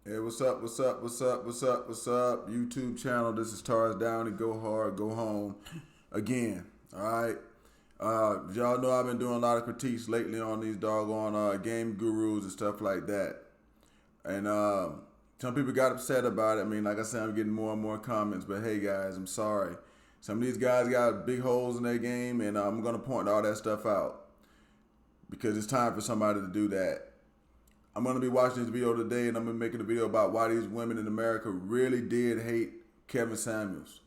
Hey, what's up? What's up? What's up? What's up? What's up? YouTube channel. This is Tars Down and Go Hard, Go Home again. All right. Y'all know I've been doing a lot of critiques lately on these doggone game gurus and stuff like that. And some people got upset about it. I mean, like I said, I'm getting more and more comments. But hey, guys, I'm sorry. Some of these guys got big holes in their game, and I'm gonna point all that stuff out because it's time for somebody to do that. I'm going to be watching this video today, and I'm going to be making a video about why these women in America really did hate Kevin Samuels.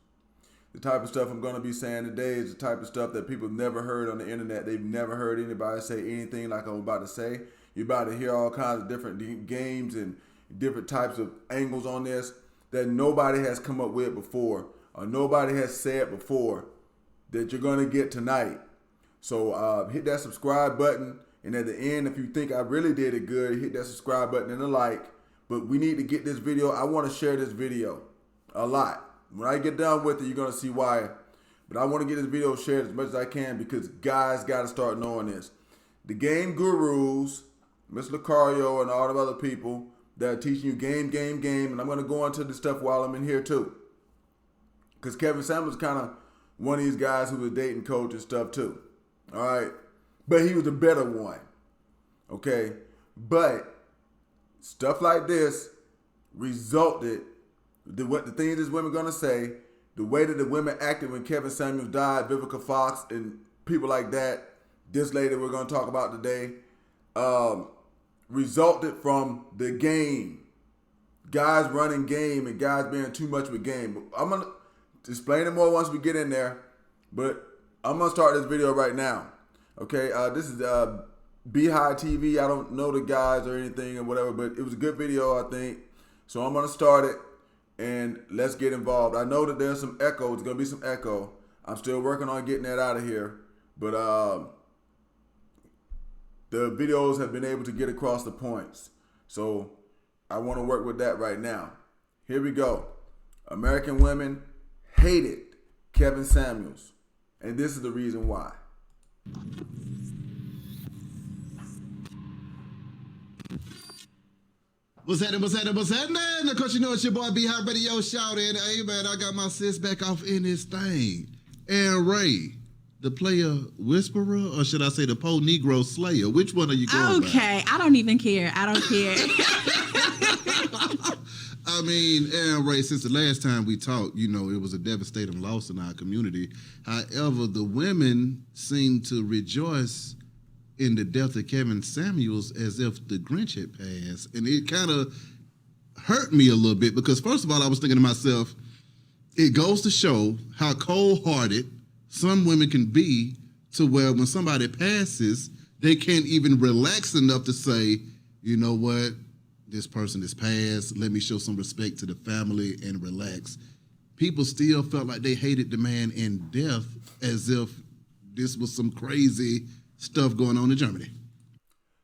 The type of stuff I'm going to be saying today is the type of stuff that people have never heard on the internet. They've never heard anybody say anything like I'm about to say. You're about to hear all kinds of different games and different types of angles on this that nobody has come up with before or nobody has said before that you're going to get tonight. So hit that subscribe button. And at the end, if you think I really did it good, hit that subscribe button and a like. But we need to get this video. I want to share this video a lot. When I get done with it, you're going to see why. But I want to get this video shared as much as I can because guys got to start knowing this. The game gurus, Mr. Lucario and all the other people that are teaching you game. And I'm going to go into this stuff while I'm in here too. Because Kevin Samuels is kind of one of these guys who was dating coach and stuff too. All right. But he was a better one, okay? But stuff like this resulted, the things this women gonna say, the way that the women acted when Kevin Samuels died, Vivica Fox and people like that, this lady we're gonna talk about today, resulted from the game. Guys running game and guys being too much with game. I'm gonna explain it more once we get in there, but I'm gonna start this video right now. Okay, this is Beehive TV. I don't know the guys or anything or whatever, but it was a good video, I think. So I'm going to start it, and let's get involved. I know that there's some echo. There's going to be some echo. I'm still working on getting that out of here. But the videos have been able to get across the points. So I want to work with that right now. Here we go. American women hated Kevin Samuels, and this is the reason why. What's happening? Of course, you know it's your boy Beehive Radio shouting. Hey, man, I got my sis back off in this thing. And Ray, the player whisperer, or should I say the po Negro slayer? Which one are you going Okay, I don't even care. I don't care. I mean, Aaron Ray, since the last time we talked, you know, it was a devastating loss in our community. However, the women seem to rejoice in the death of Kevin Samuels as if the Grinch had passed. And it kind of hurt me a little bit because, first of all, I was thinking to myself, it goes to show how cold-hearted some women can be to where when somebody passes, they can't even relax enough to say, you know what? This person is passed. Let me show some respect to the family and relax. People still felt like they hated the man in death as if this was some crazy stuff going on in Germany.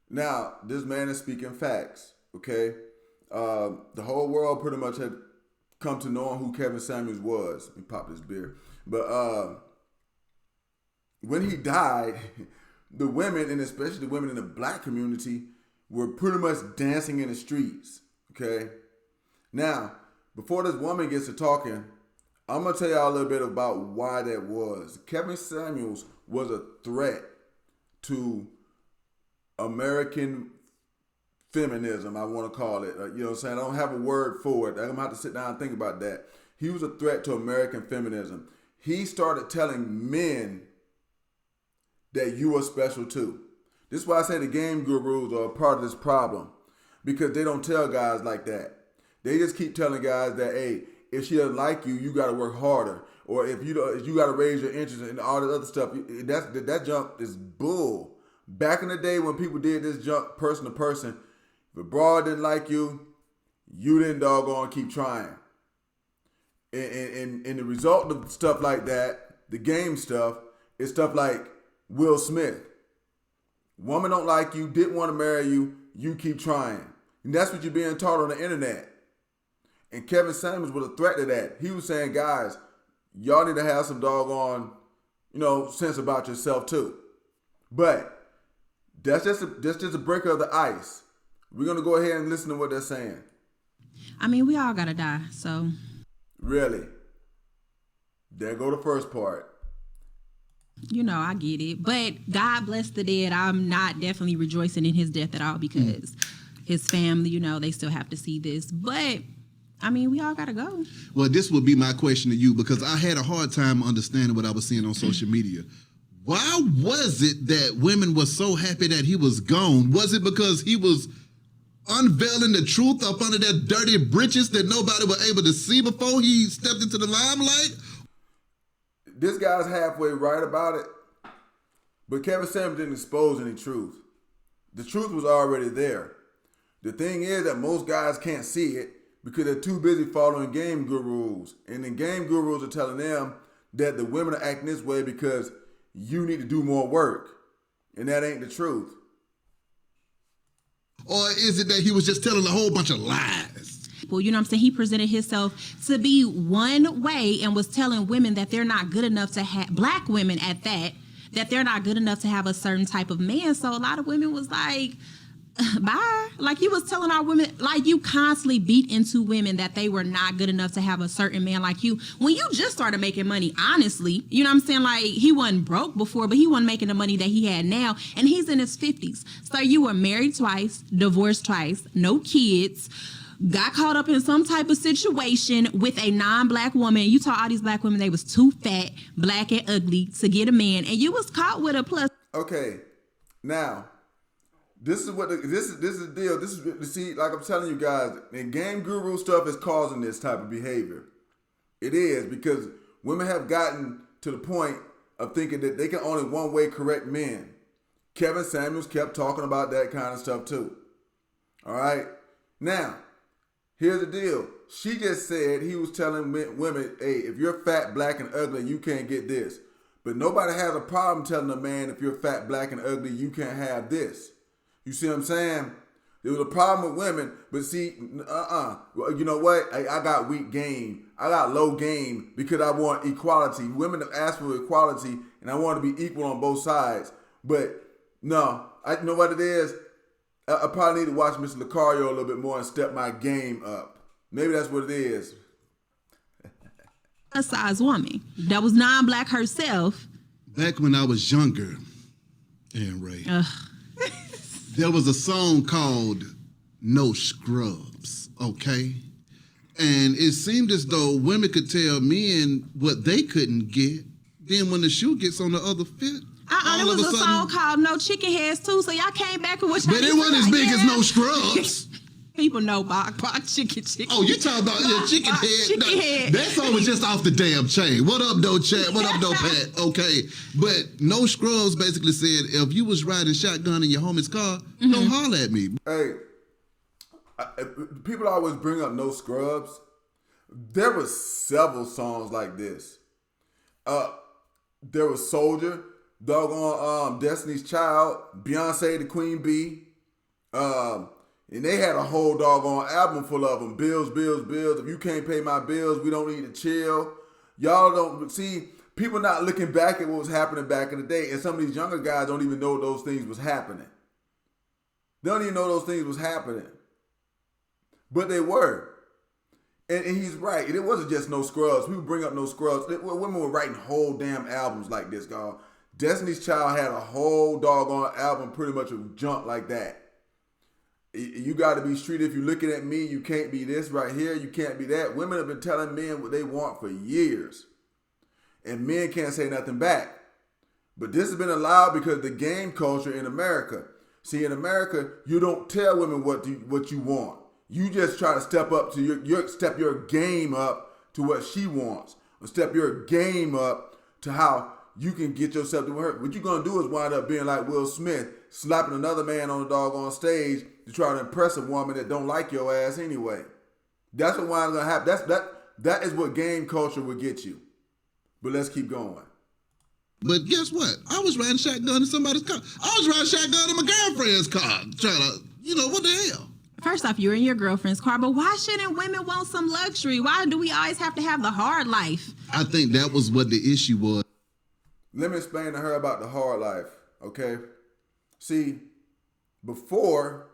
Now, this man is speaking facts, okay? The whole world pretty much had come to know who Kevin Samuels was. Let me pop this beer. But when he died, the women, and especially the women in the black community, were pretty much dancing in the streets, okay? Now, before this woman gets to talking, I'm going to tell y'all a little bit about why that was. Kevin Samuels was a threat to American feminism, I want to call it. You know what I'm saying? I don't have a word for it. I'm going to have to sit down and think about that. He was a threat to American feminism. He started telling men that you are special too. This is why I say the game gurus are a part of this problem, because they don't tell guys like that. They just keep telling guys that, hey, if she doesn't like you, you got to work harder, or if you got to raise your interest and all this other stuff. That jump is bull. Back in the day when people did this jump person to person, if a broad didn't like you, you didn't doggone keep trying. And the result of stuff like that, the game stuff, is stuff like Will Smith. Woman don't like you, didn't want to marry you, you keep trying. And that's what you're being taught on the internet. And Kevin Samuels was a threat to that. He was saying, guys, y'all need to have some doggone, sense about yourself too. But that's just a breaker of the ice. We're going to go ahead and listen to what they're saying. I mean, we all gotta die. So Really? There go the first part. I get it. But God bless the dead. I'm not definitely rejoicing in his death at all because his family, they still have to see this. But I mean, we all gotta go. Well, this would be my question to you because I had a hard time understanding what I was seeing on social media. Why was it that women were so happy that he was gone? Was it because he was unveiling the truth up under that dirty britches that nobody was able to see before he stepped into the limelight? This guy's halfway right about it, but Kevin Samuels didn't expose any truth. The truth was already there. The thing is that most guys can't see it because they're too busy following game gurus. And the game gurus are telling them that the women are acting this way because you need to do more work. And that ain't the truth. Or is it that he was just telling a whole bunch of lies? Well, you know what I'm saying? He presented himself to be one way and was telling women that they're not good enough to have, black women at that they're not good enough to have a certain type of man. So a lot of women was like, bye. Like he was telling our women, like you constantly beat into women that they were not good enough to have a certain man like you. When you just started making money, honestly, you know what I'm saying? Like he wasn't broke before, but he wasn't making the money that he had now. And he's in his 50s. So you were married twice, divorced twice, no kids, got caught up in some type of situation with a non-black woman. You told all these black women they was too fat, black and ugly to get a man. And you was caught with a plus. Okay, now, this is the deal. This is, see, like I'm telling you guys, and game guru stuff is causing this type of behavior. It is because women have gotten to the point of thinking that they can only one way correct men. Kevin Samuels kept talking about that kind of stuff too. All right, now, here's the deal. She just said he was telling women, hey, if you're fat, black, and ugly, you can't get this. But nobody has a problem telling a man, if you're fat, black, and ugly, you can't have this. You see what I'm saying? There was a problem with women, but see, Well, you know what? I got weak game. I got low game because I want equality. Women have asked for equality, and I want to be equal on both sides. But no, I know what it is. I probably need to watch Mr. Lucario a little bit more and step my game up. Maybe that's what it is. A size woman that was non-black herself. Back when I was younger, Ann Ray, there was a song called No Scrubs, okay? And it seemed as though women could tell men what they couldn't get. Then when the shoe gets on the other foot, There was a song called No Chicken Heads too, so y'all came back with what y'all. But it wasn't as big as No Scrubs. People know Bach chicken. Oh, you talking about your chicken head? Chicken head. That song was just off the damn chain. What up, though, Chad? What up, though, Pat? Okay, but No Scrubs basically said if you was riding shotgun in your homie's car, don't holler at me. Hey, people always bring up No Scrubs. There were several songs like this. There was Soldier, doggone Destiny's Child, Beyonce, the Queen Bee. And they had a whole doggone album full of them. Bills, bills, bills. If you can't pay my bills, we don't need to chill. Y'all don't see, people not looking back at what was happening back in the day. And some of these younger guys don't even know those things was happening. They don't even know those things was happening. But they were. And he's right. It wasn't just No Scrubs. People bring up No Scrubs. Women were writing whole damn albums like this, y'all. Destiny's Child had a whole doggone album pretty much of junk like that. You got to be street. If you're looking at me, you can't be this right here. You can't be that. Women have been telling men what they want for years. And men can't say nothing back. But this has been allowed because the game culture in America. See, in America, you don't tell women what you want. You just try to step up to step your game up to what she wants. Or step your game up to how you can get yourself to her. What you're going to do is wind up being like Will Smith, slapping another man on the doggone stage to try to impress a woman that don't like your ass anyway. That's what winds going to happen. That is what game culture will get you. But let's keep going. But guess what? I was riding shotgun in somebody's car. I was riding shotgun in my girlfriend's car. Trying to, what the hell? First off, you're in your girlfriend's car, but why shouldn't women want some luxury? Why do we always have to have the hard life? I think that was what the issue was. Let me explain to her about the hard life, okay? See, before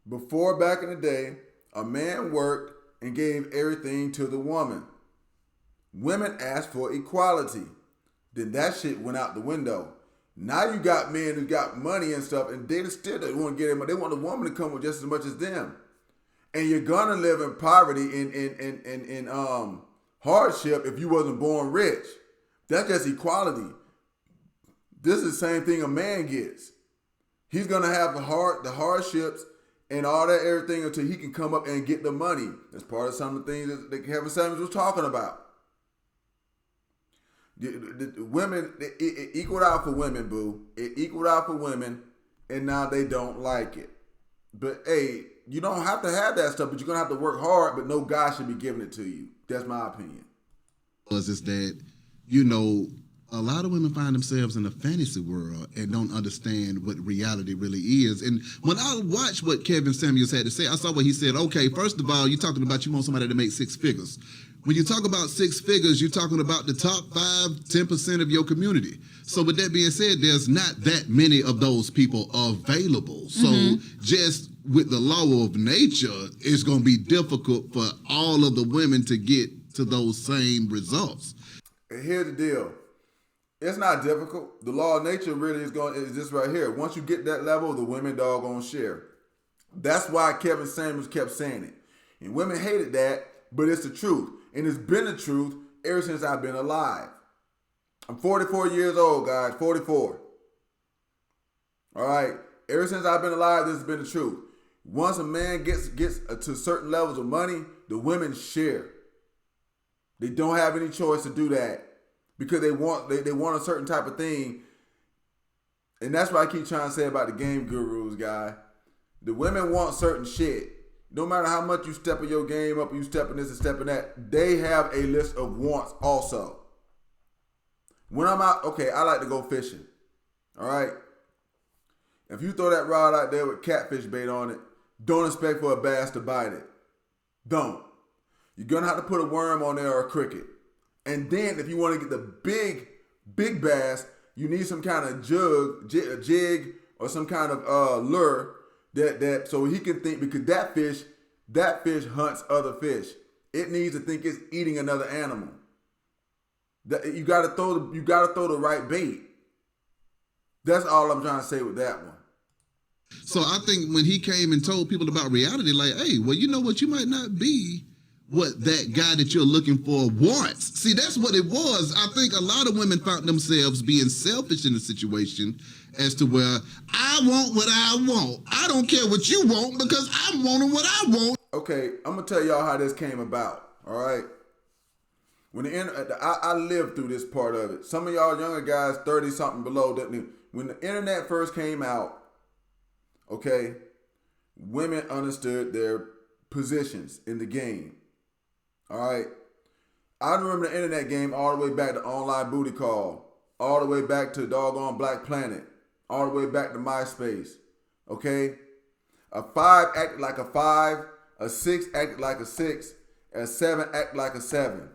back in the day, a man worked and gave everything to the woman. Women asked for equality. Then that shit went out the window. Now you got men who got money and stuff, and they still don't want to get it. They want the woman to come with just as much as them. And you're gonna live in poverty, in hardship if you wasn't born rich. That's just equality. This is the same thing a man gets. He's gonna have the hardships and all that everything until he can come up and get the money. That's part of some of the things that Kevin Samuels was talking about. The women, it equaled out for women, boo. It equaled out for women, and now they don't like it. But hey, you don't have to have that stuff, but you're gonna have to work hard. But no guy should be giving it to you. That's my opinion. Is that, you know, a lot of women find themselves in a fantasy world and don't understand what reality really is. And when I watched what Kevin Samuels had to say, I saw what he said. Okay, first of all, you're talking about you want somebody to make six figures. When you talk about six figures, you're talking about the top 5-10% of your community. So with that being said, there's not that many of those people available. So just with the law of nature, it's going to be difficult for all of the women to get to those same results. Here's the deal. It's not difficult. The law of nature really is this right here. Once you get that level, the women doggone share. That's why Kevin Samuels kept saying it. And women hated that, but it's the truth. And it's been the truth ever since I've been alive. I'm 44 years old, guys. 44. All right. Ever since I've been alive, this has been the truth. Once a man gets to certain levels of money, the women share. They don't have any choice to do that because they want a certain type of thing. And that's what I keep trying to say about the game gurus, guy. The women want certain shit. No matter how much you step in your game up, you step in this and step in that, they have a list of wants also. When I'm out, okay, I like to go fishing. All right? If you throw that rod out there with catfish bait on it, don't expect for a bass to bite it. Don't. You're going to have to put a worm on there or a cricket. And then if you want to get the big bass, you need some kind of jig or some kind of lure that so he can think, because that fish hunts other fish. It needs to think it's eating another animal. You gotta throw the right bait. That's all I'm trying to say with that one. So I think when he came and told people about reality, like, hey, well, you know what, you might not be what that guy that you're looking for wants. See, that's what it was. I think a lot of women found themselves being selfish in the situation as to where I want what I want. I don't care what you want because I'm wanting what I want. Okay, I'm gonna tell y'all how this came about. All right. When I lived through this part of it. Some of y'all younger guys, 30 something below, when the internet first came out, okay, women understood their positions in the game. All right. I remember the internet game all the way back to Online Booty Call, all the way back to doggone Black Planet, all the way back to MySpace. Okay. A 5 acted like a 5, a 6 acted like a 6, and a 7 acted like a 7.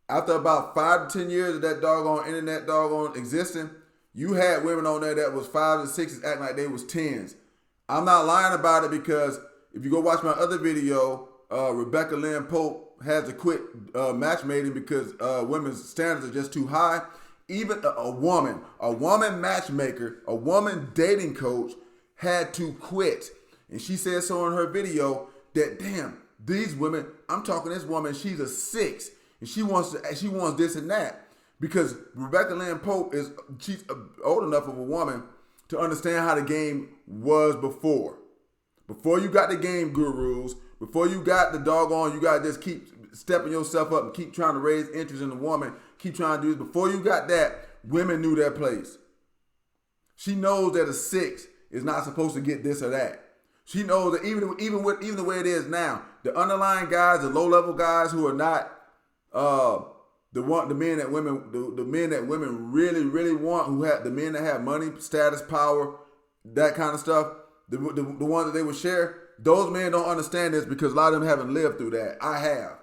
After about 5 to 10 years of that doggone internet doggone existing, you had women on there that was 5s and 6s acting like they was 10s. I'm not lying about it because if you go watch my other video, Rebecca Lynn Pope has to quit matchmaking because women's standards are just too high. Even a woman matchmaker, a woman dating coach had to quit. And she said so in her video that, damn, these women, I'm talking this woman, she's a 6. And she wants this and that. Because Rebecca Lynn Pope she's old enough of a woman to understand how the game was before. Before you got the game gurus, before you got the doggone, you got to just keep stepping yourself up and keep trying to raise interest in the woman, keep trying to do this. Before you got that, women knew their place. She knows that a 6 is not supposed to get this or that. She knows that even the way it is now, the underlying guys, the low-level guys who are not the men that women really, really want, who have the men that have money, status, power, that kind of stuff, the ones that they would share, those men don't understand this because a lot of them haven't lived through that. I have.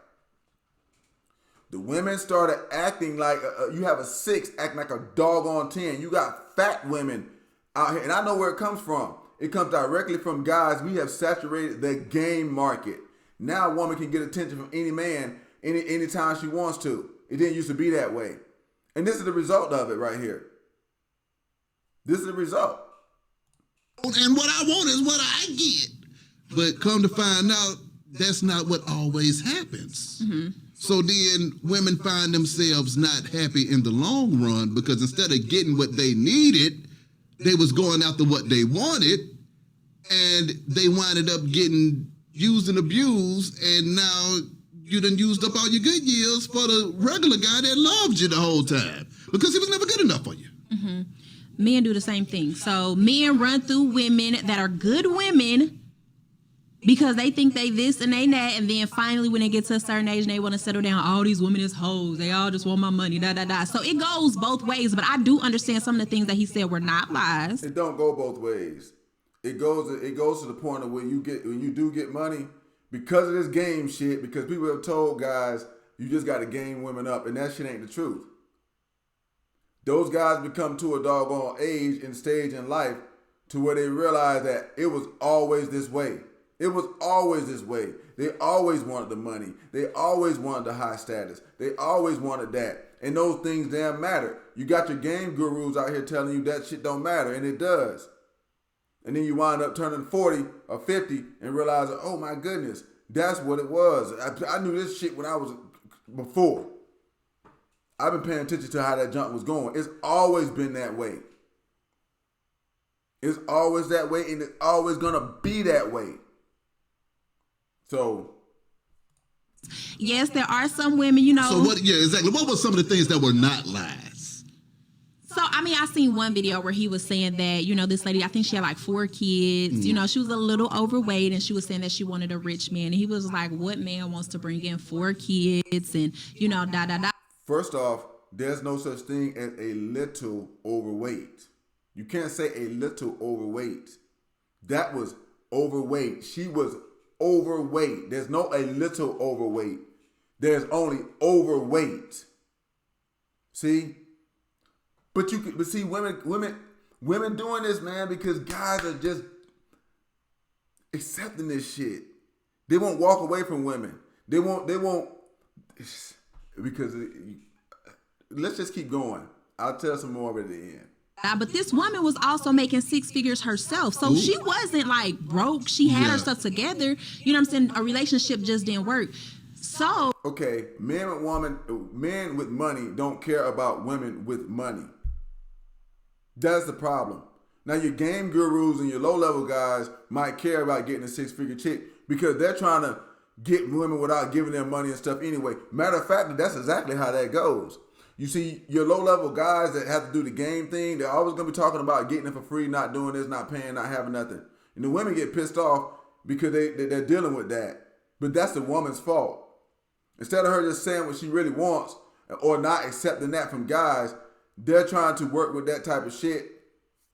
The women started acting like you have a 6 acting like a doggone 10. You got fat women out here, and I know where it comes from. It comes directly from guys. We have saturated the game market. Now a woman can get attention from any man anytime she wants to. It didn't used to be that way. And this is the result of it right here. This is the result. And what I want is what I get. But come to find out, that's not what always happens. Mm-hmm. So then women find themselves not happy in the long run because instead of getting what they needed, they was going after what they wanted, and they winded up getting used and abused, and now you done used up all your good years for the regular guy that loved you the whole time because he was never good enough for you. Mm-hmm. Men do the same thing. So men run through women that are good women because they think they this and they that, and then finally when they get to a certain age and they want to settle down, all these women is hoes. They all just want my money, da da da. So it goes both ways, but I do understand some of the things that he said were not lies. It don't go both ways. It goes to the point of when you do get money because of this game shit, because people have told guys you just got to game women up, and that shit ain't the truth. Those guys become to a doggone age and stage in life to where they realize that it was always this way. It was always this way. They always wanted the money. They always wanted the high status. They always wanted that. And those things damn matter. You got your game gurus out here telling you that shit don't matter, and it does. And then you wind up turning 40 or 50 and realize, oh my goodness, that's what it was. I knew this shit when I was before. I've been paying attention to how that junk was going. It's always been that way. It's always that way, and it's always gonna be that way. So, yes, there are some women, you know. So what? Yeah, exactly. What were some of the things that were not lies? So, I mean, I seen one video where he was saying that, you know, this lady, I think she had like 4 kids. You know, she was a little overweight, and she was saying that she wanted a rich man. And he was like, what man wants to bring in 4 kids and, you know, da da da. First off, there's no such thing as a little overweight. You can't say a little overweight. That was overweight. She was overweight. There's no a little overweight. There's only overweight. See? But see women doing this, man, because guys are just accepting this shit. They won't walk away from women. They won't because let's just keep going. I'll tell some more of it at the end. But this woman was also making 6 figures herself. So she wasn't like broke. She had her stuff together. You know what I'm saying? A relationship just didn't work. So okay, men with money don't care about women with money. That's the problem. Now your game gurus and your low-level guys might care about getting a 6-figure chick because they're trying to get women without giving them money and stuff anyway. Matter of fact, that's exactly how that goes. You see, your low-level guys that have to do the game thing, they're always going to be talking about getting it for free, not doing this, not paying, not having nothing. And the women get pissed off because they're dealing with that. But that's the woman's fault. Instead of her just saying what she really wants or not accepting that from guys, they're trying to work with that type of shit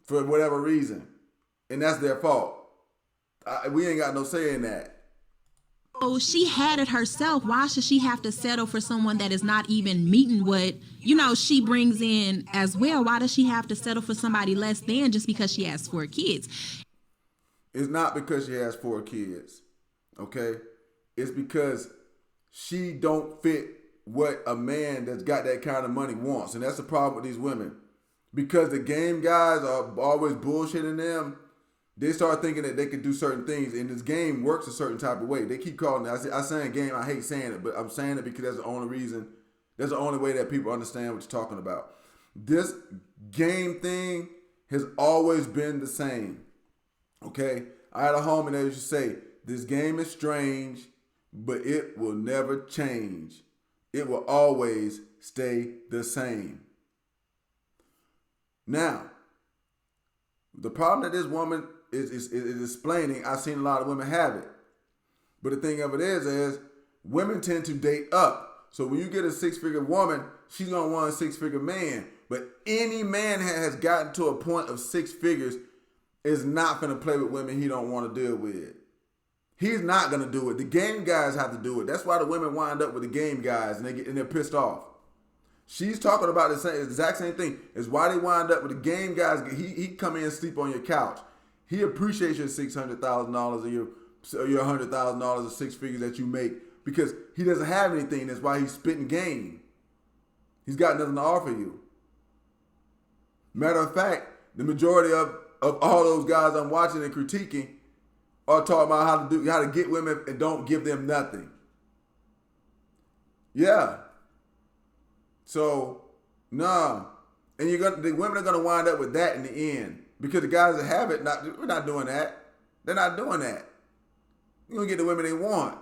for whatever reason. And that's their fault. We ain't got no say in that. Oh, she had it herself. Why should she have to settle for someone that is not even meeting what, you know, she brings in as well? Why does she have to settle for somebody less than just because she has 4 kids? It's not because she has 4 kids, okay? It's because she don't fit what a man that's got that kind of money wants. And that's the problem with these women. Because the game guys are always bullshitting them, they start thinking that they can do certain things, and this game works a certain type of way. They keep calling it. I say game. I hate saying it, but I'm saying it because that's the only reason. That's the only way that people understand what you're talking about. This game thing has always been the same. Okay, I had a homie that used to say, "This game is strange, but it will never change. It will always stay the same." Now, the problem that this woman is explaining, I've seen a lot of women have it. But the thing of it is women tend to date up. So when you get a 6-figure woman, she's going to want a 6-figure man. But any man has gotten to a point of 6 figures is not going to play with women he don't want to deal with. He's not going to do it. The game guys have to do it. That's why the women wind up with the game guys and they're pissed off. She's talking about the exact same thing. Is why they wind up with the game guys. He come in and sleep on your couch. He appreciates your $600,000 and your your $100,000 or six figures that you make, because he doesn't have anything. That's why he's spitting game. He's got nothing to offer you. Matter of fact, the majority of all those guys I'm watching and critiquing are talking about how to get women and don't give them nothing. Yeah. So, nah. And the women are gonna wind up with that in the end. Because the guys that have it, we're not doing that. They're not doing that. You're gonna get the women they want.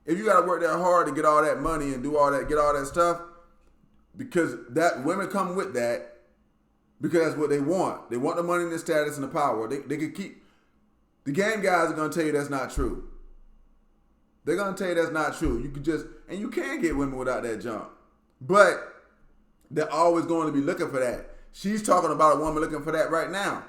If you gotta work that hard to get all that money and do all that, get all that stuff, because that women come with that, because that's what they want. They want the money and the status and the power. They could keep. The game guys are gonna tell you that's not true. They're gonna tell you that's not true. You can get women without that junk. But they're always going to be looking for that. She's talking about a woman looking for that right now.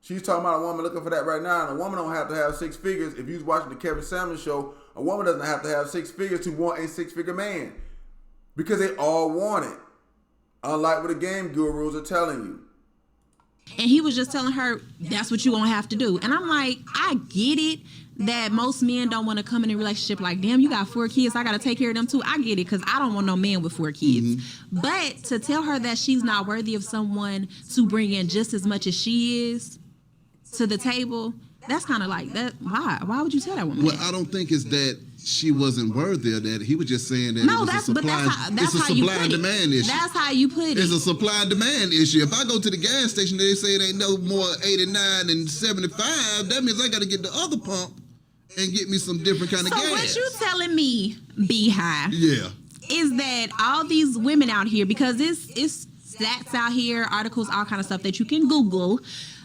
She's talking about a woman looking for that right now. And a woman don't have to have six figures. If you was watching the Kevin Samuels show, a woman doesn't have to have six figures to want a six-figure man. Because they all want it. Unlike what the game gurus are telling you. And he was just telling her, that's what you're going to have to do. And I'm like, I get it that most men don't want to come in a relationship like, damn, you got 4 kids, I got to take care of them too. I get it, because I don't want no man with 4 kids. Mm-hmm. But to tell her that she's not worthy of someone to bring in just as much as she is to the table, that's kind of like that. Why would you tell that woman? Well, I don't think it's that she wasn't worthy of that. He was just saying that no, it was it's a supply and demand issue. That's how you put it. It's a supply and demand issue. If I go to the gas station, they say it ain't no more 89 and 75. That means I got to get the other pump and get me some different kind of gas. So what you telling me, Beehive? Yeah. Is that all these women out here, because it's stats out here, articles, all kind of stuff that you can Google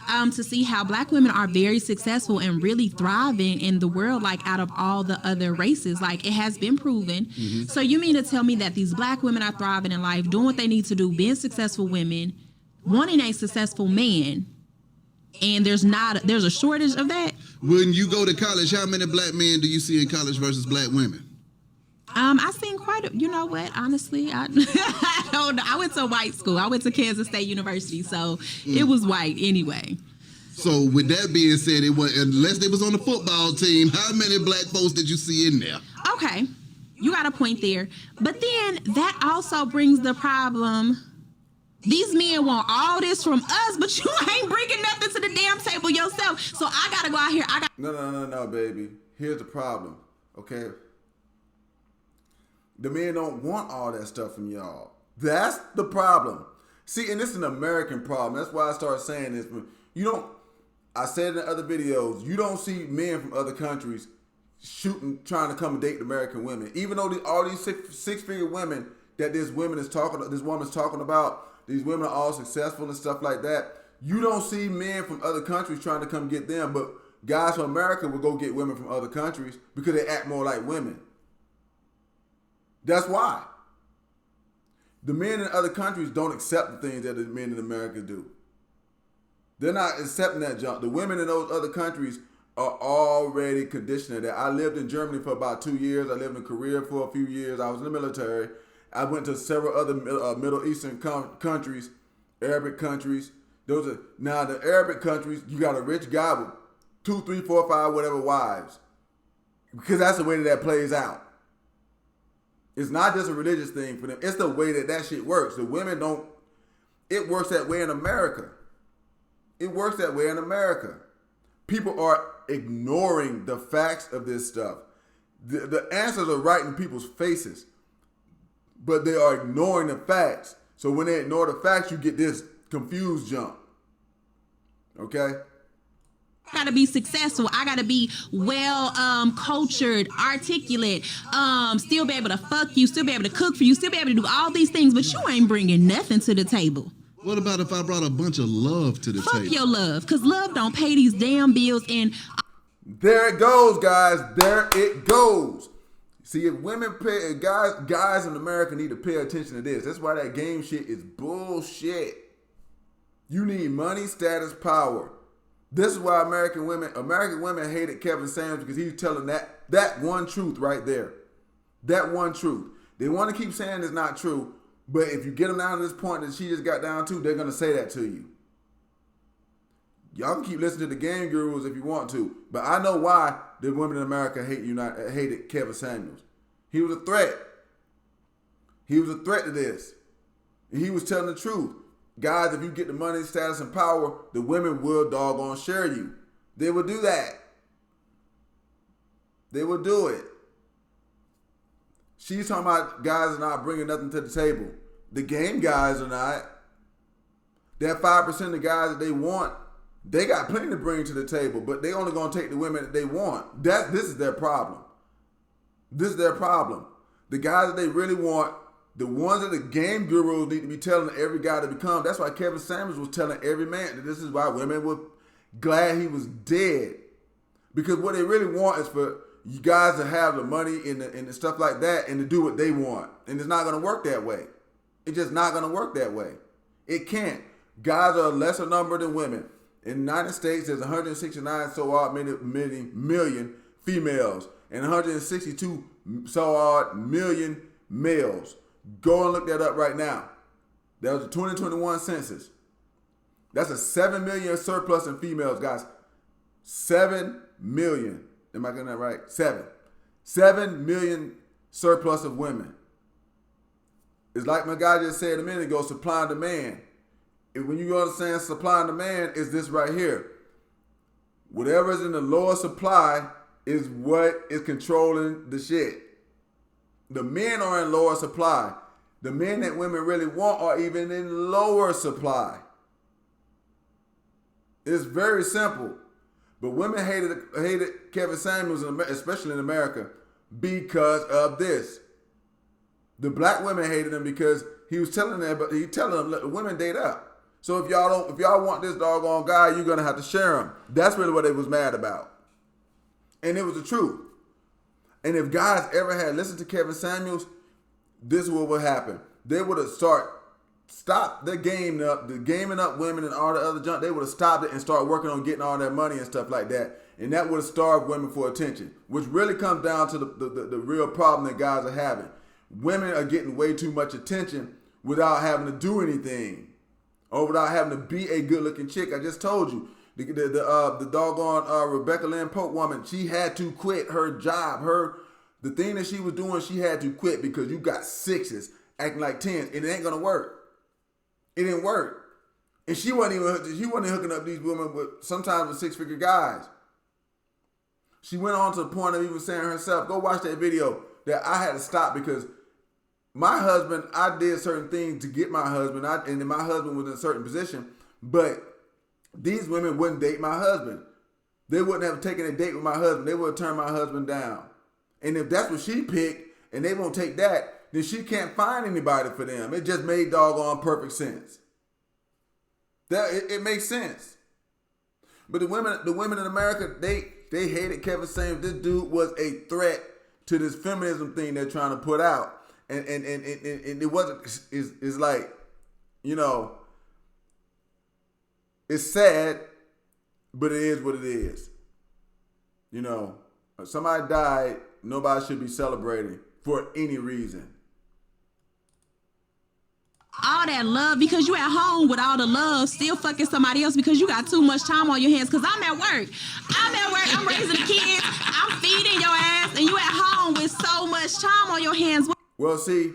to see how black women are very successful and really thriving in the world, like out of all the other races. Like, it has been proven. Mm-hmm. So you mean to tell me that these black women are thriving in life, doing what they need to do, being successful women, wanting a successful man, and there's a shortage of that? When you go to college, how many black men do you see in college versus black women? I've seen you know what, honestly, I don't know. I went to a white school. I went to Kansas State University, so it was white anyway. So with that being said, it was, unless they was on the football team, how many black folks did you see in there? Okay, you got a point there. But then that also brings the problem. These men want all this from us, but you ain't bringing nothing to the damn table yourself. So I got to go out here. No, baby. Here's the problem, okay? The men don't want all that stuff from y'all. That's the problem. See, and this is an American problem. That's why I started saying this. I said in other videos, you don't see men from other countries trying to come and date American women. Even though all these six-figure women that this woman's talking about, these women are all successful and stuff like that. You don't see men from other countries trying to come get them, but guys from America will go get women from other countries because they act more like women. That's why. The men in other countries don't accept the things that the men in America do. They're not accepting that junk. The women in those other countries are already conditioned to that. I lived in Germany for about 2 years. I lived in Korea for a few years. I was in the military. I went to several other Middle Eastern countries, Arabic countries. Now the Arabic countries, you got a rich guy with 2, 3, 4, 5, whatever wives. Because that's the way that plays out. It's not just a religious thing for them. It's the way that shit works. The women don't. It works that way in America. It works that way in America. People are ignoring the facts of this stuff. The answers are right in people's faces, but they are ignoring the facts. So when they ignore the facts, you get this confused jump. Okay? I gotta be successful. I gotta be well cultured, articulate, still be able to fuck you, still be able to cook for you, still be able to do all these things, but you ain't bringing nothing to the table. What about if I brought a bunch of love to the table? Fuck your love, because love don't pay these damn bills. And there it goes, guys. There it goes. See, if women pay, guys in America need to pay attention to this. That's why that game shit is bullshit. You need money, status, power. This is why American women hated Kevin Samuels, because he's telling that one truth right there. That one truth. They want to keep saying it's not true, but if you get them down to this point that she just got down to, they're going to say that to you. Y'all can keep listening to the game gurus if you want to, but I know why that women in America hated Kevin Samuels. He was a threat. He was a threat to this. And he was telling the truth. Guys, if you get the money, status, and power, the women will doggone share you. They will do that. They will do it. She's talking about guys are not bringing nothing to the table. The game guys are not. That 5% of the guys that they want, they got plenty to bring to the table, but they only gonna take the women that they want. This is their problem. This is their problem. The guys that they really want, the ones that the game gurus need to be telling every guy to become. That's why Kevin Samuels was telling every man that this is why women were glad he was dead. Because what they really want is for you guys to have the money and the stuff like that and to do what they want. And it's not gonna work that way. It's just not gonna work that way. It can't. Guys are a lesser number than women. In the United States, there's 169 million females and 162 million males. Go and look that up right now. That was the 2021 census. That's a 7 million surplus in females, guys. 7 million. Am I getting that right? 7 million surplus of women. It's like my guy just said a minute ago, supply and demand. When you understand supply and demand, is this right here. Whatever is in the lower supply is what is controlling the shit. The men are in lower supply. The men that women really want are even in lower supply. It's very simple. But women hated Kevin Samuels, especially in America, because of this. The black women hated him because he was telling them, but he telling them, let women date up. So if y'all want this doggone guy, you're gonna have to share him. That's really what they was mad about. And it was the truth. And if guys ever had listened to Kevin Samuels, this is what would happen. They would have stopped the gaming up women and all the other junk. They would have stopped it and started working on getting all that money and stuff like that. And that would have starved women for attention, which really comes down to the real problem that guys are having. Women are getting way too much attention without having to do anything or without having to be a good-looking chick. I just told you, the doggone Rebecca Lynn Pope woman, she had to quit her job. The thing that she was doing, she had to quit because you got sixes acting like tens, and it ain't gonna work. It didn't work, and she wasn't hooking up these women sometimes with six-figure guys. She went on to the point of even saying herself, go watch that video, that I had to stop because my husband, I did certain things to get my husband, and then my husband was in a certain position, but these women wouldn't date my husband. They wouldn't have taken a date with my husband. They would have turned my husband down. And if that's what she picked, and they won't take that, then she can't find anybody for them. It just made doggone perfect sense. It makes sense. But the women in America, they hated Kevin Samuels. This dude was a threat to this feminism thing they're trying to put out. And it wasn't, it's like, you know, it's sad, but it is what it is. You know, if somebody died, nobody should be celebrating for any reason. All that love because you at home with all the love, still fucking somebody else because you got too much time on your hands. Because I'm at work. I'm raising the kids. I'm feeding your ass, and you at home with so much time on your hands. Well, see,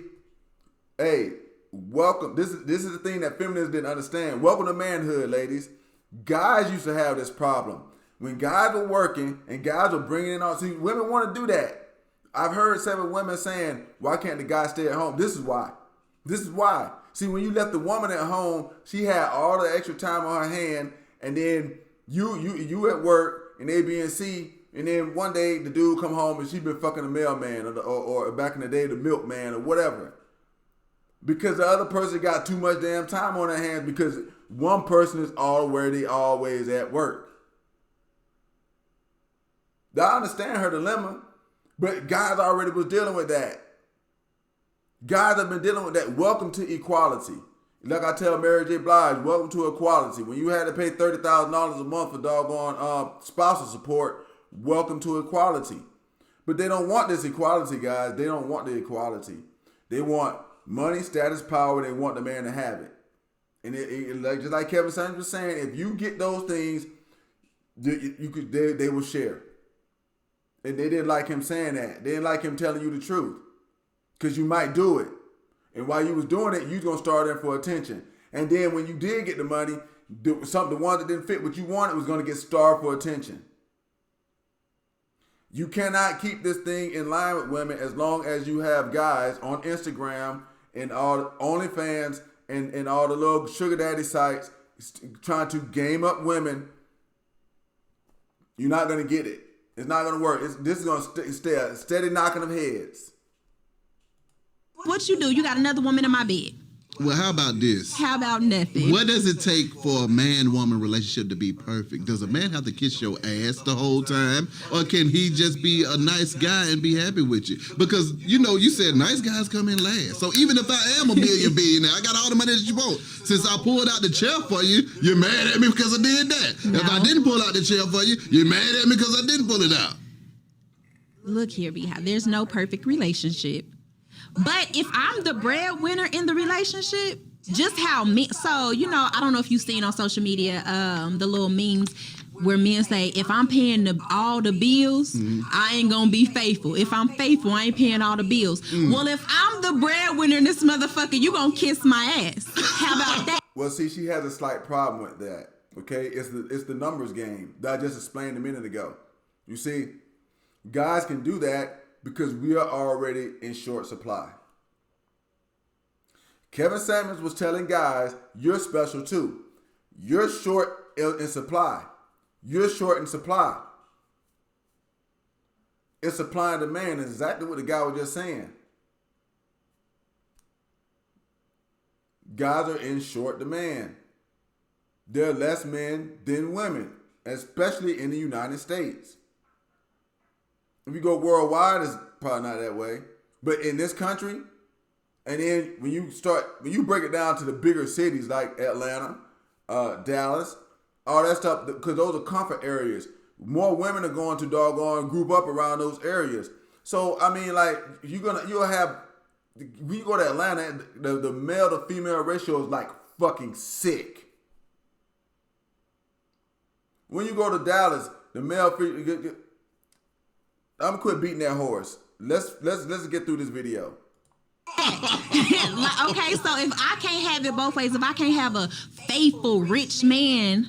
hey, welcome. This is the thing that feminists didn't understand. Welcome to manhood, ladies. Guys used to have this problem. When guys were working and guys were bringing in all, see, women want to do that. I've heard several women saying, why can't the guy stay at home? This is why. See, when you left the woman at home, she had all the extra time on her hand, and then you at work in A, B, and C, and then one day the dude come home and she been fucking the mailman or back in the day the milkman or whatever. Because the other person got too much damn time on their hands because one person is already always at work. Now, I understand her dilemma, but guys already was dealing with that. Guys have been dealing with that. Welcome to equality. Like I tell Mary J. Blige, welcome to equality. When you had to pay $30,000 a month for doggone spousal support, welcome to equality. But they don't want this equality, guys. They don't want the equality. They want money, status, power. They want the man to have it. And just like Kevin Samuels was saying, if you get those things, they will share. And they didn't like him saying that. They didn't like him telling you the truth. Because you might do it. And while you was doing it, you was going to start in for attention. And then when you did get the money, the one that didn't fit what you wanted was going to get starved for attention. You cannot keep this thing in line with women as long as you have guys on Instagram and all OnlyFans and all the little sugar daddy sites trying to game up women. You're not going to get it. It's not going to work. This is going to stay a steady knocking of heads. What you do? You got another woman in my bed. Well, how about this? How about nothing? What does it take for a man-woman relationship to be perfect? Does a man have to kiss your ass the whole time? Or can he just be a nice guy and be happy with you? Because, you said nice guys come in last. So even if I am a billionaire, I got all the money that you want. Since I pulled out the chair for you, you're mad at me because I did that. No. If I didn't pull out the chair for you, you're mad at me because I didn't pull it out. Look here, Beehive. There's no perfect relationship. But if I'm the breadwinner in the relationship, just how men, so, I don't know if you've seen on social media, the little memes where men say, if I'm paying all the bills, I ain't gonna be faithful. If I'm faithful, I ain't paying all the bills. Well, if I'm the breadwinner in this motherfucker, you gonna kiss my ass. How about that? Well, see, she has a slight problem with that. Okay, it's the numbers game that I just explained a minute ago. You see, guys can do that because we are already in short supply. Kevin Samuels was telling guys, you're special too. You're short in supply. You're short in supply. It's supply and demand is exactly what the guy was just saying. Guys are in short demand. There are less men than women, especially in the United States. If you go worldwide, it's probably not that way. But in this country, and then when you break it down to the bigger cities like Atlanta, Dallas, all that stuff, because those are comfort areas. More women are going to doggone group up around those areas. So I mean, like you'll have when you go to Atlanta, the male to female ratio is like fucking sick. When you go to Dallas, the male. I'm gonna quit beating that horse. Let's get through this video. Okay, so if I can't have it both ways, if I can't have a faithful rich man,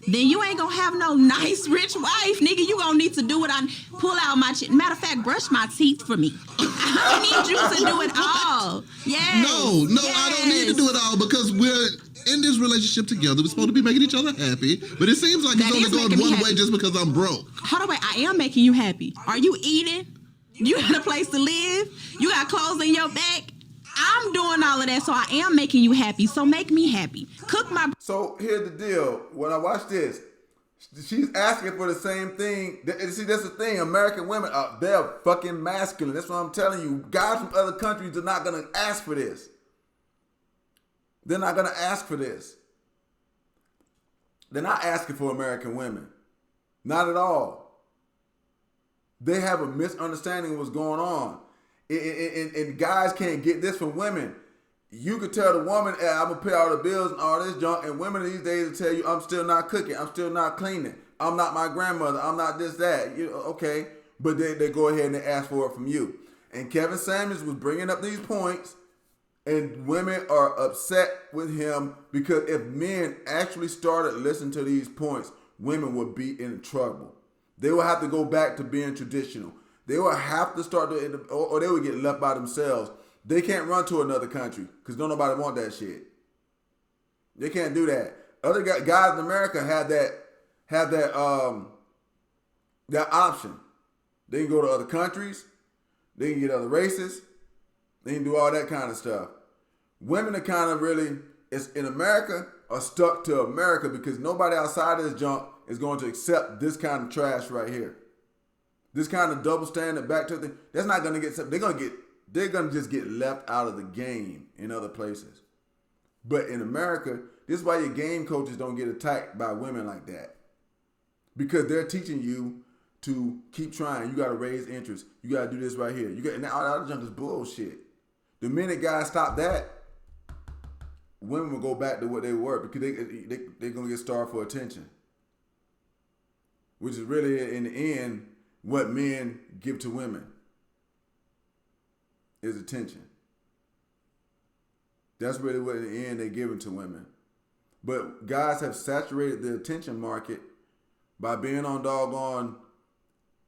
then you ain't gonna have no nice rich wife, nigga. You gonna need to do it. Pull out my matter of fact, brush my teeth for me. I need you to do it all. Yes. No, yes. I don't need to do it all because we're in this relationship together. We're supposed to be making each other happy, but it seems like it's only going one way just because I'm broke. Hold on, wait. I am making you happy. Are you eating? You got a place to live? You got clothes in your back? I'm doing all of that, so I am making you happy. So make me happy. Cook my... So here's the deal. When I watch this, she's asking for the same thing. See, that's the thing. American women, they're fucking masculine. That's what I'm telling you. Guys from other countries are not going to ask for this. They're not going to ask for this. They're not asking for American women. Not at all. They have a misunderstanding of what's going on. And guys can't get this from women. You could tell the woman, hey, I'm going to pay all the bills and all this junk. And women these days will tell you, I'm still not cooking. I'm still not cleaning. I'm not my grandmother. I'm not this, that. Okay. But they go ahead and they ask for it from you. And Kevin Samuels was bringing up these points. And women are upset with him because if men actually started listening to these points, women would be in trouble. They will have to go back to being traditional. They will have to start to, or they will get left by themselves. They can't run to another country because don't nobody want that shit. They can't do that. Other guys in America have that option. They can go to other countries. They can get other races. They can do all that kind of stuff. Women are kind of really, in America, are stuck to America because nobody outside of this junk is going to accept this kind of trash right here. This kind of double standard back to the thing, that's not going to get, they're going to just get left out of the game in other places. But in America, this is why your game coaches don't get attacked by women like that. Because they're teaching you to keep trying. You got to raise interest. You got to do this right here. Now all that junk is bullshit. The minute guys stop that, women will go back to what they were because they're going to get starved for attention. Which is really, in the end, what men give to women is attention. That's really what in the end they're giving to women. But guys have saturated the attention market by being on doggone,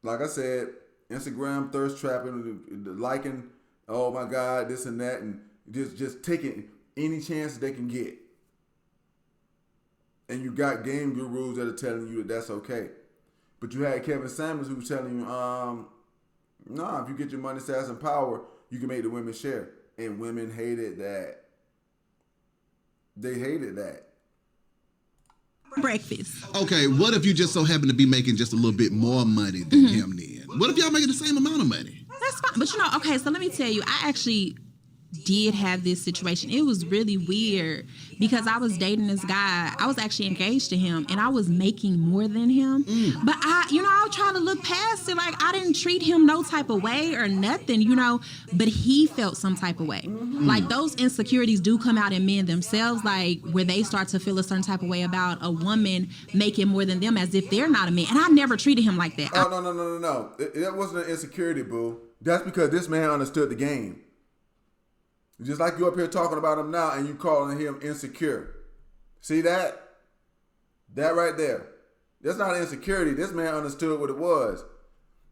like I said, Instagram thirst trapping, liking, oh my God, this and that, and just taking any chance they can get. And you got game gurus that are telling you that that's okay. But you had Kevin Samuels who was telling you, nah, if you get your money, status, and power, you can make the women share. And women hated that. They hated that. Breakfast. Okay, what if you just so happen to be making just a little bit more money than him then? What if y'all making the same amount of money? That's fine. But okay, so let me tell you, I actually did have this situation. It was really weird because I was dating this guy. I was actually engaged to him and I was making more than him. But I was trying to look past it. Like, I didn't treat him no type of way or nothing, but he felt some type of way. Like, those insecurities do come out in men themselves, like where they start to feel a certain type of way about a woman making more than them as if they're not a man. And I never treated him like that. Oh, no. That wasn't an insecurity, boo. That's because this man understood the game. Just like you up here talking about him now and you calling him insecure. See that? That right there. That's not insecurity. This man understood what it was.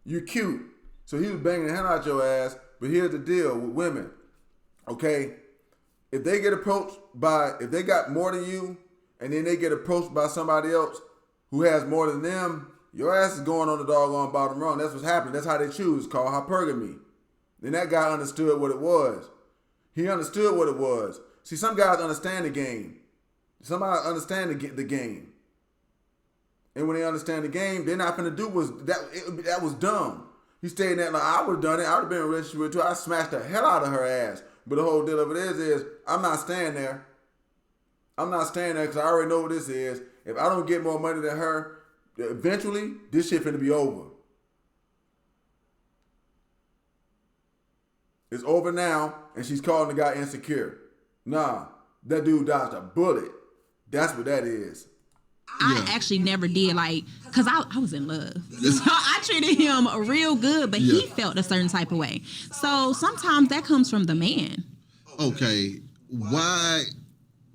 You're cute. So he was banging the hand out your ass. But here's the deal with women. Okay? If they got more than you and then they get approached by somebody else who has more than them, your ass is going on the doggone bottom rung. That's what's happening. That's how they choose. It's called hypergamy. Then that guy understood what it was. He understood what it was. See, some guys understand the game. Somebody understand the game. And when they understand the game, they're not going to do that was dumb. He stayed there like, I would have done it. I would have been in a relationship with her. I smashed the hell out of her ass. But the whole deal of it is I'm not staying there. I'm not staying there because I already know what this is. If I don't get more money than her, eventually, this shit finna be over. It's over now, and she's calling the guy insecure. Nah, that dude dodged a bullet. That's what that is. I actually never did, because I was in love. So I treated him real good, but he felt a certain type of way. So sometimes that comes from the man. Okay, why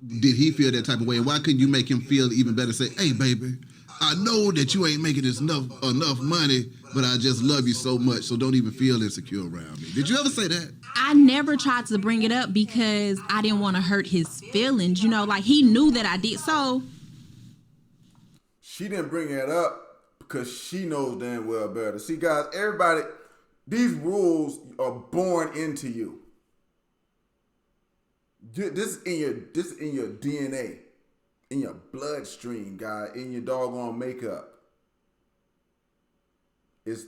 did he feel that type of way? And why couldn't you make him feel even better? Say, hey, baby, I know that you ain't making enough money, but I just love you so much, so don't even feel insecure around me. Did you ever say that? I never tried to bring it up because I didn't want to hurt his feelings. He knew that I did. So she didn't bring it up because she knows damn well better. See, guys, everybody, these rules are born into you. This is in your DNA, in your bloodstream, guy, in your doggone makeup. It's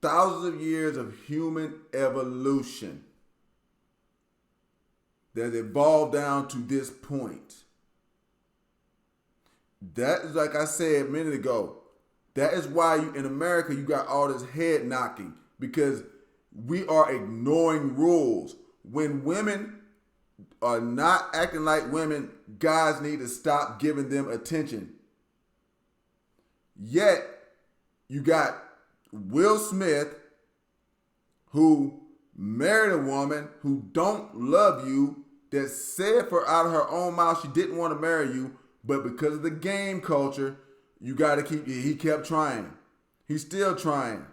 thousands of years of human evolution that evolved down to this point. That is, like I said a minute ago, that is why in America you got all this head knocking, because we are ignoring rules. When women are not acting like women, guys need to stop giving them attention. Yet, you got Will Smith, who married a woman who don't love you, that said out of her own mouth she didn't want to marry you, but because of the game culture, you got to he kept trying. He's still trying.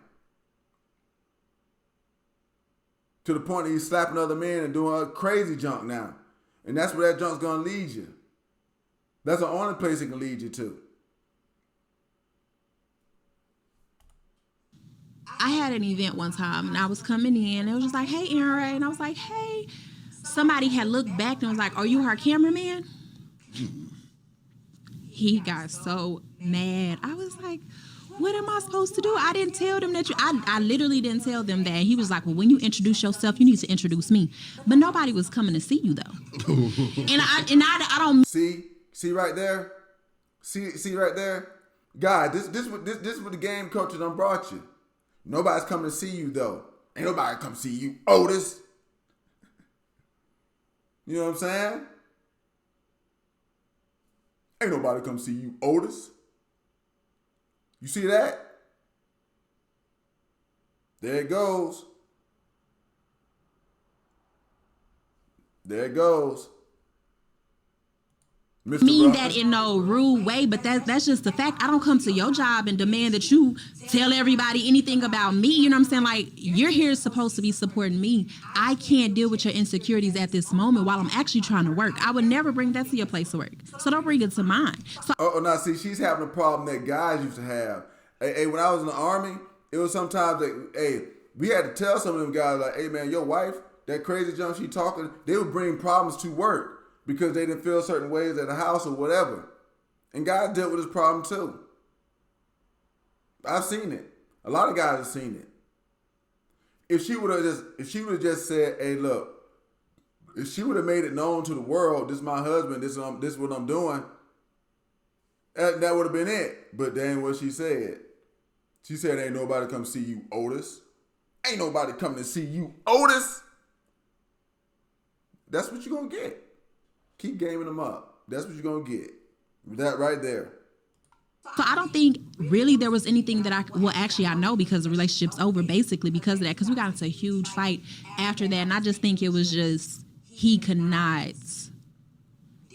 To the point that he's slapping other men and doing crazy junk now. And that's where that junk's going to lead you. That's the only place it can lead you to. I had an event one time and I was coming in. It was just like, hey, Aaron Ray. And I was like, hey. Somebody had looked back and was like, are you her cameraman? He got so mad. I was like, what am I supposed to do? I didn't tell them that I literally didn't tell them that. He was like, well, when you introduce yourself, you need to introduce me. But nobody was coming to see you though. and I don't see right there. See right there. God, this is what the game culture done brought you. Nobody's coming to see you though. Ain't nobody come see you, Otis. You know what I'm saying? Ain't nobody come see you, Otis. You see that? There it goes. There it goes. Mr. Mean Rucker. that in no rude way, but that's just the fact. I don't come to your job and demand that you tell everybody anything about me. You know what I'm saying? Like, you're here supposed to be supporting me. I can't deal with your insecurities at this moment while I'm actually trying to work. I would never bring that to your place of work. So don't bring it to mine. So Now see, she's having a problem that guys used to have. Hey, when I was in the Army, it was sometimes that, hey, we had to tell some of them guys, like, hey man, your wife, that crazy junk she talking, they would bring problems to work because they didn't feel certain ways at the house or whatever. And guys dealt with this problem too. I've seen it. A lot of guys have seen it. If she would have just said, hey, look, if she would have made it known to the world, this is my husband, this is what I'm doing, that would have been it. But that ain't what she said. She said, ain't nobody come see you, Otis. Ain't nobody coming to see you, Otis. That's what you're going to get. Keep gaming them up. That's what you're going to get. That right there. So I don't think really there was anything that I know because the relationship's over basically because of that, because we got into a huge fight after that. And I just think it was just, he could not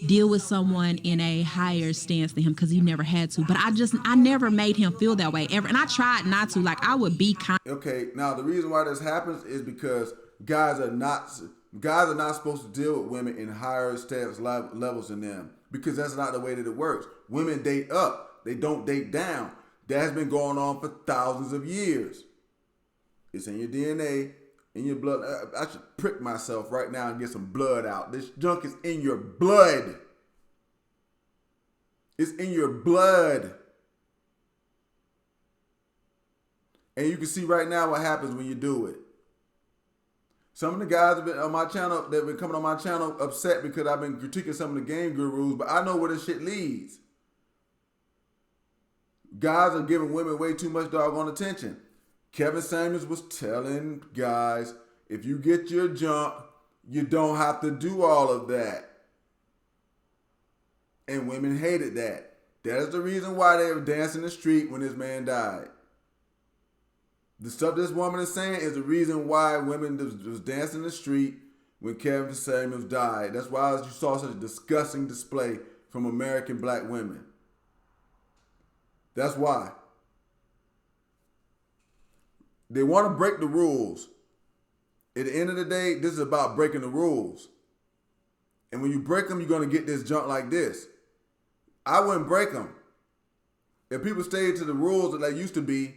deal with someone in a higher stance than him because he never had to. But I never made him feel that way ever. And I tried not to. Like, I would be kind. Okay, now the reason why this happens is because guys are not supposed to deal with women in higher status levels than them, because that's not the way that it works. Women date up. They don't date down. That has been going on for thousands of years. It's in your DNA, in your blood. I should prick myself right now and get some blood out. This junk is in your blood. It's in your blood. And you can see right now what happens when you do it. Some of the guys have been on my channel, they've been coming on my channel upset because I've been critiquing some of the game gurus, but I know where this shit leads. Guys are giving women way too much doggone attention. Kevin Samuels was telling guys, if you get your jump, you don't have to do all of that. And women hated that. That is the reason why they were dancing the street when this man died. The stuff this woman is saying is the reason why women was dancing the street when Kevin Samuels died. That's why you saw such a disgusting display from American black women. That's why. They want to break the rules. At the end of the day, this is about breaking the rules. And when you break them, you're going to get this junk like this. I wouldn't break them. If people stayed to the rules that they used to be,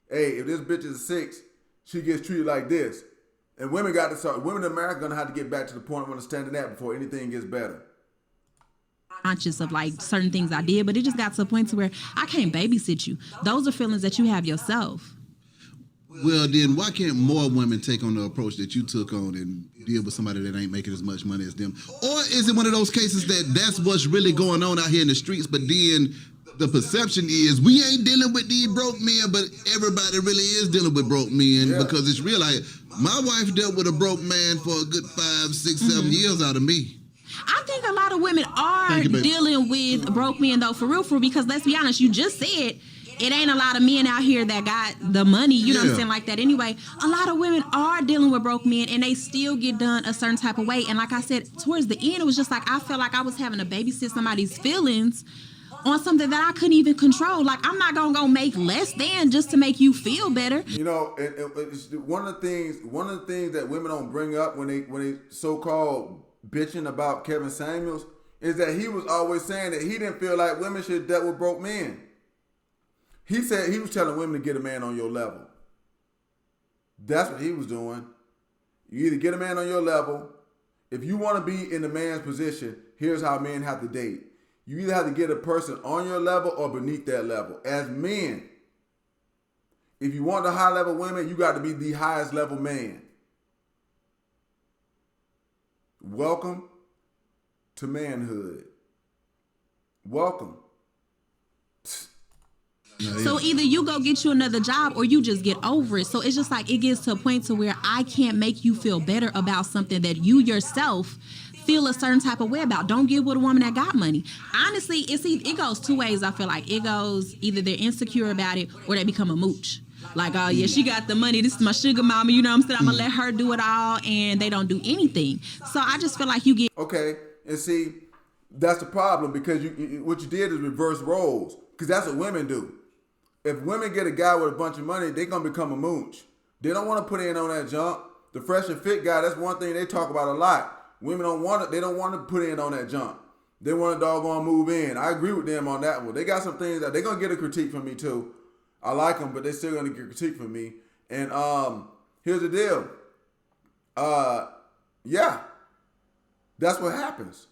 hey, if this bitch is a 6, she gets treated like this. And women got to start. Women in America are going to have to get back to the point of understanding that before anything gets better. Conscious of like certain things I did, but it just got to a point to where I can't babysit you. Those are feelings that you have yourself. Well, then why can't more women take on the approach that you took on and deal with somebody that ain't making as much money as them? Or is it one of those cases that's what's really going on out here in the streets, but then the perception is we ain't dealing with these broke men, but everybody really is dealing with broke men because it's real. Like, my wife dealt with a broke man for a good 5, 6, 7 years out of me. I think a lot of women are dealing with broke men though, for real, because let's be honest, you just said it ain't a lot of men out here that got the money, you know what I'm saying, like that anyway. A lot of women are dealing with broke men and they still get done a certain type of way. And like I said, towards the end, it was just like I felt like I was having to babysit somebody's feelings on something that I couldn't even control. Like, I'm not gonna go make less than just to make you feel better. You know, it's one of the things that women don't bring up when they so-called bitching about Kevin Samuels is that he was always saying that he didn't feel like women should deal with broke men. He said he was telling women to get a man on your level. That's what he was doing. You either get a man on your level. If you want to be in the man's position, here's how men have to date. You either have to get a person on your level or beneath that level. As men, if you want the high level women, you got to be the highest level man. Welcome to manhood. Welcome. So either you go get you another job or you just get over it. So it's just like it gets to a point to where I can't make you feel better about something that you yourself feel a certain type of way about. Don't get with a woman that got money. Honestly, it goes two ways. I feel like it goes either they're insecure about it or they become a mooch. Like, oh yeah, she got the money. This is my sugar mama. You know what I'm saying? I'm gonna let her do it all, and they don't do anything. So I just feel like you get Okay, and see, that's the problem because what you did is reverse roles because that's what women do. If women get a guy with a bunch of money, they're gonna become a mooch. They don't want to put in on that junk. The fresh and fit guy, that's one thing they talk about a lot. Women don't want it. They don't want to put in on that junk. They want a doggone move in. I agree with them on that one. They got some things that they're gonna get a critique from me too. I like them, but they're still gonna get a critique from me. And here's the deal. Yeah, that's what happens.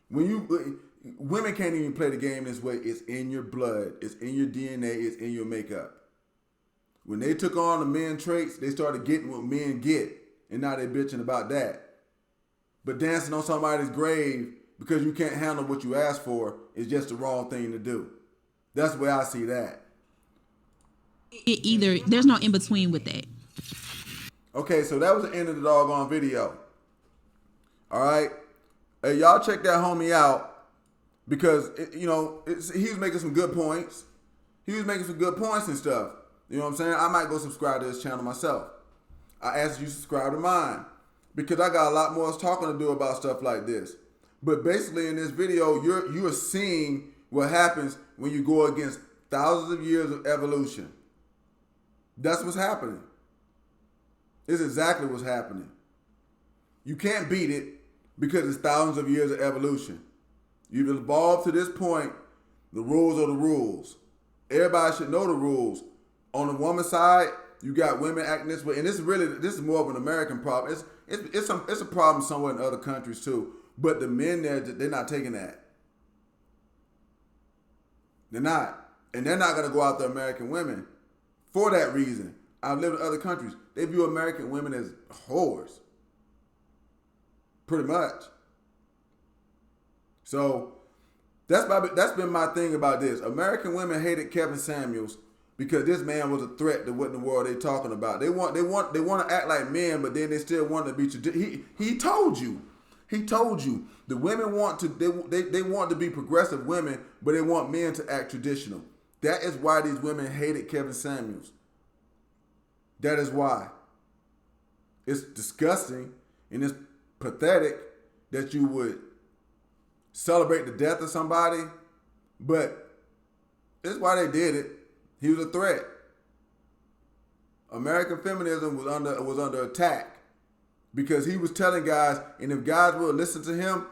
When women can't even play the game this way. It's in your blood. It's in your DNA. It's in your makeup. When they took on the men traits, they started getting what men get, and now they're bitching about that. But dancing on somebody's grave because you can't handle what you asked for is just the wrong thing to do. That's the way I see that. either. There's no in between with that. Okay, so that was the end of the doggone video. All right. Hey, y'all check that homie out because, he was making some good points. He was making some good points and stuff. You know what I'm saying? I might go subscribe to this channel myself. I asked you to subscribe to mine because I got a lot more talking to do about stuff like this. But basically in this video, you're seeing what happens when you go against thousands of years of evolution. That's what's happening. It's exactly what's happening. You can't beat it because it's thousands of years of evolution. You've evolved to this point. The rules are the rules. Everybody should know the rules. On the woman's side, you got women acting this way, and this is more of an American problem. It's a problem somewhere in other countries too. But the men there, they're not taking that. They're not, and they're not gonna go after American women for that reason. I've lived in other countries. They view American women as whores, pretty much. So that's been my thing about this. American women hated Kevin Samuels because this man was a threat to what in the world they talking about. They want to act like men, but then they still want to be. He told you. He told you the women want to. They want to be progressive women, but they want men to act traditional. That is why these women hated Kevin Samuels. That is why. It's disgusting and it's pathetic that you would celebrate the death of somebody, but it's why they did it. He was a threat. American feminism was under attack because he was telling guys, and if guys will listen to him,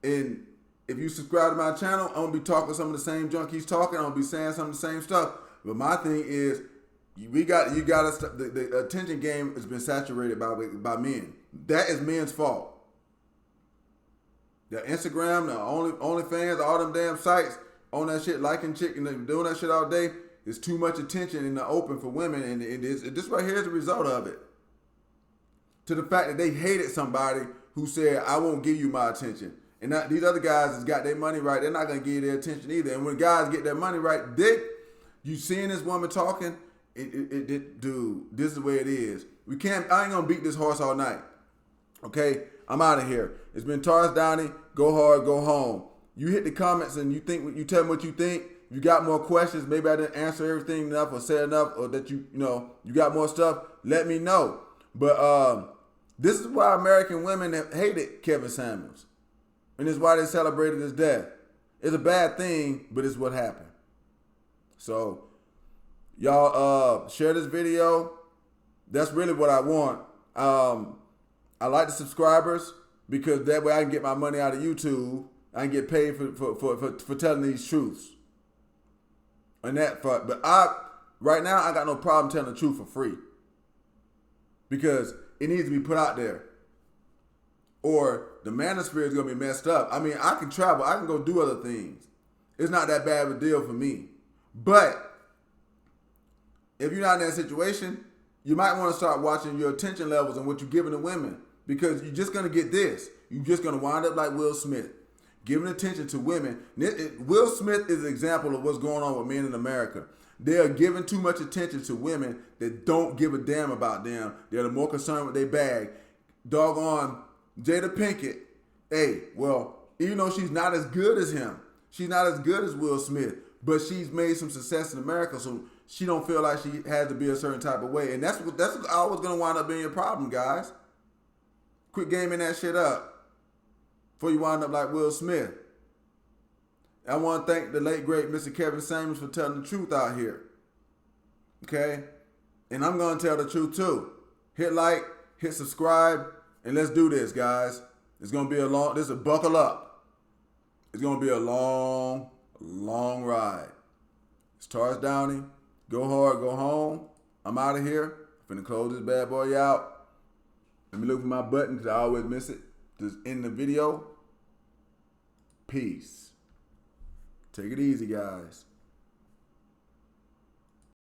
and if you subscribe to my channel, I'm gonna be talking some of the same junk he's talking. I'm gonna be saying some of the same stuff. But my thing is, you got to the attention game has been saturated by men. That is men's fault. The Instagram, the OnlyFans, all them damn sites on that shit, liking chick and doing that shit all day. It's too much attention in the open for women, and this right here is the result of it. To the fact that they hated somebody who said, "I won't give you my attention," and these other guys has got their money right. They're not gonna give you their attention either. And when guys get their money right, you seeing this woman talking, dude, this is the way it is. I ain't gonna beat this horse all night. Okay, I'm out of here. It's been Taurus Downey. Go hard, go home. You hit the comments and you tell me what you think. You got more questions, maybe I didn't answer everything enough or say enough, or that you got more stuff, let me know. But this is why American women have hated Kevin Samuels. And it's why they celebrated his death. It's a bad thing, but it's what happened. So, y'all share this video. That's really what I want. I like the subscribers because that way I can get my money out of YouTube. I can get paid for telling these truths. And but right now I got no problem telling the truth for free because it needs to be put out there, or the manosphere is gonna be messed up. I mean, I can travel, I can go do other things. It's not that bad of a deal for me. But if you're not in that situation, you might want to start watching your attention levels and what you're giving to women, because you're just gonna get this. You're just gonna wind up like Will Smith, giving attention to women. Will Smith is an example of what's going on with men in America. They are giving too much attention to women that don't give a damn about them. They're more concerned with their bag. Doggone Jada Pinkett. Hey, well, even though she's not as good as him, she's not as good as Will Smith, but she's made some success in America. So she don't feel like she has to be a certain type of way. And that's always gonna wind up being your problem, guys. Quit gaming that shit up before you wind up like Will Smith. I want to thank the late great Mr. Kevin Samuels for telling the truth out here. Okay? And I'm gonna tell the truth too. Hit like, hit subscribe, and let's do this, guys. It's gonna be buckle up. It's gonna be a long, long ride. It's Taurus Downey. Go hard, go home. I'm out of here. I'm finna close this bad boy out. Let me look for my button because I always miss it. Just end the video. Peace. Take it easy, guys.